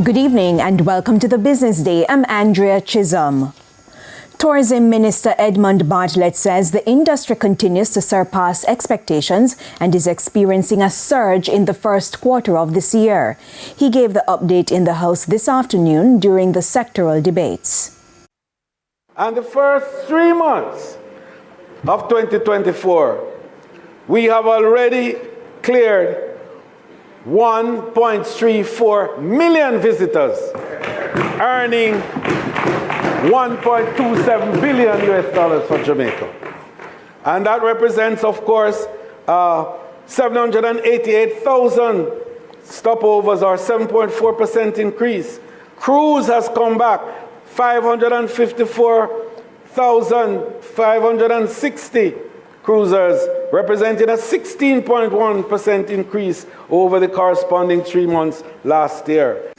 Good evening and welcome to the Business Day. I'm Andrea Chisholm. Tourism Minister Edmund Bartlett says the industry continues to surpass expectations and is experiencing a surge in the first quarter of this year. He gave the update in the House this afternoon during the sectoral debates. And the first 3 months of 2024, we have already cleared 1.34 million visitors, earning $1.27 billion for Jamaica. And that represents, of course, 788,000 stopovers, or 7.4% increase. Cruise has come back, 554,560 cruisers, representing a 16.1% increase over the corresponding 3 months last year.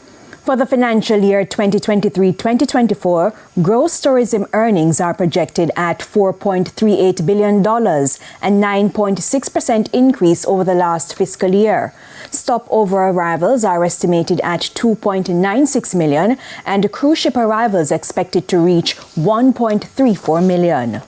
For the financial year 2023-2024, gross tourism earnings are projected at $4.38 billion, a 9.6% increase over the last fiscal year. Stopover arrivals are estimated at 2.96 million, and cruise ship arrivals expected to reach 1.34 million.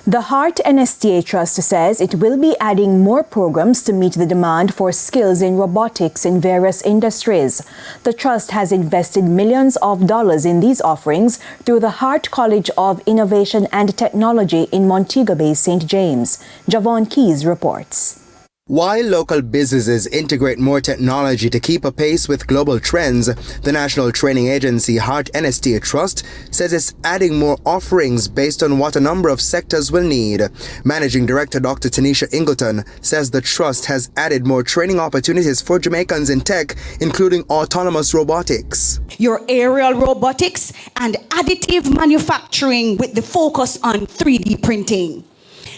The Heart NSTA Trust says it will be adding more programs to meet the demand for skills in robotics in various industries. The Trust has invested millions of dollars in these offerings through the Heart College of Innovation and Technology in Montego Bay, St. James. Javon Keys reports. While local businesses integrate more technology to keep apace with global trends, the national training agency Heart NSTA Trust says it's adding more offerings based on what a number of sectors will need. Managing Director Dr. Tanisha Ingleton says the trust has added more training opportunities for Jamaicans in tech, including autonomous robotics. Your aerial robotics and additive manufacturing with the focus on 3D printing.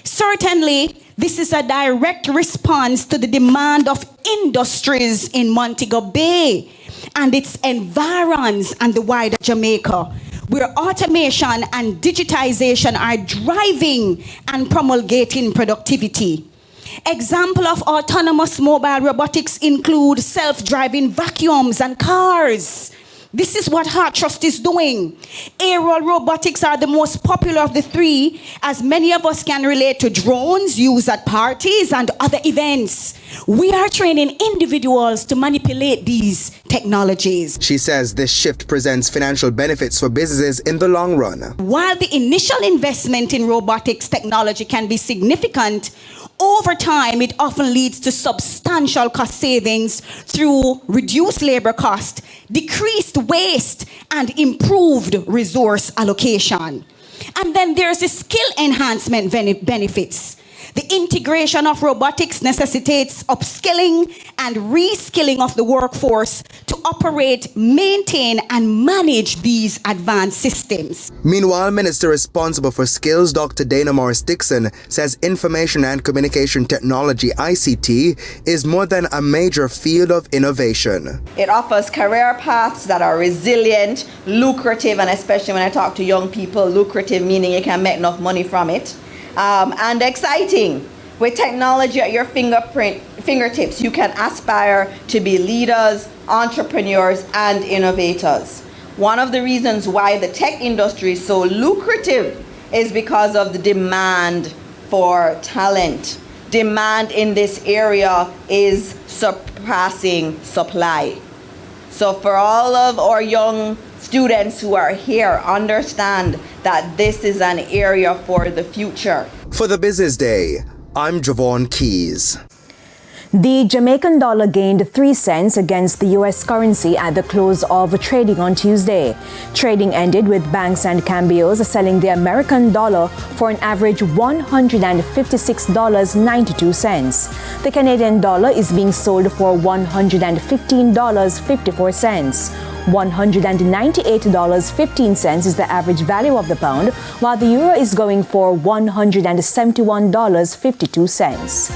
Certainly, this is a direct response to the demand of industries in Montego Bay and its environs and the wider Jamaica, where automation and digitization are driving and promulgating productivity. Examples of autonomous mobile robotics include self-driving vacuums and cars. This is what Heart Trust is doing. Aerial robotics are the most popular of the three, as many of us can relate to drones used at parties and other events. We are training individuals to manipulate these technologies. She says this shift presents financial benefits for businesses in the long run. While the initial investment in robotics technology can be significant, over time, it often leads to substantial cost savings through reduced labor cost, decreased waste, and improved resource allocation. And then there's the skill enhancement benefits. The integration of robotics necessitates upskilling and reskilling of the workforce to operate, maintain, and manage these advanced systems. Meanwhile, Minister responsible for skills, Dr. Dana Morris-Dixon, says information and communication technology, ICT, is more than a major field of innovation. It offers career paths that are resilient, lucrative, and especially when I talk to young people, lucrative meaning you can make enough money from it. And exciting. With technology at your fingertips, you can aspire to be leaders, entrepreneurs, and innovators. One of the reasons why the tech industry is so lucrative is because of the demand for talent. Demand in this area is surpassing supply. So for all of our young students who are here, understand that this is an area for the future. For the Business Day, I'm Javon Keys. The Jamaican dollar gained 3 cents against the U.S. currency at the close of trading on Tuesday. Trading ended with banks and cambios selling the American dollar for an average $156.92. The Canadian dollar is being sold for $115.54. $198.15 is the average value of the pound, while the euro is going for $171.52.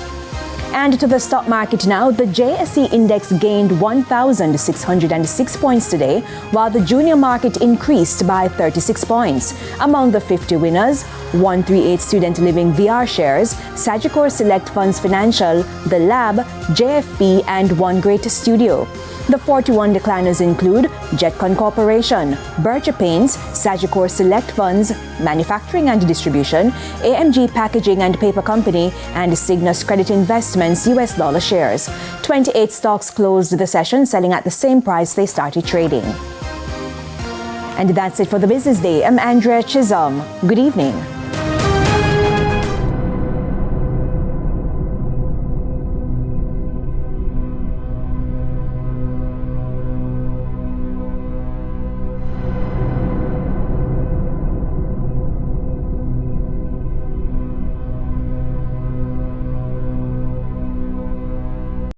And to the stock market now, the JSE index gained 1,606 points today, while the junior market increased by 36 points. Among the 50 winners, 138 Student Living VR Shares, Sagicor Select Funds Financial, The Lab, JFP, and One Great Studio. The 41 decliners include Jetcon Corporation, Berger Paints, Sagicor Select Funds, Manufacturing and Distribution, AMG Packaging and Paper Company, and Cygnus Credit Investments US dollar shares. 28 stocks closed the session selling at the same price they started trading. And that's it for the Business Day. I'm Andrea Chisholm. Good evening.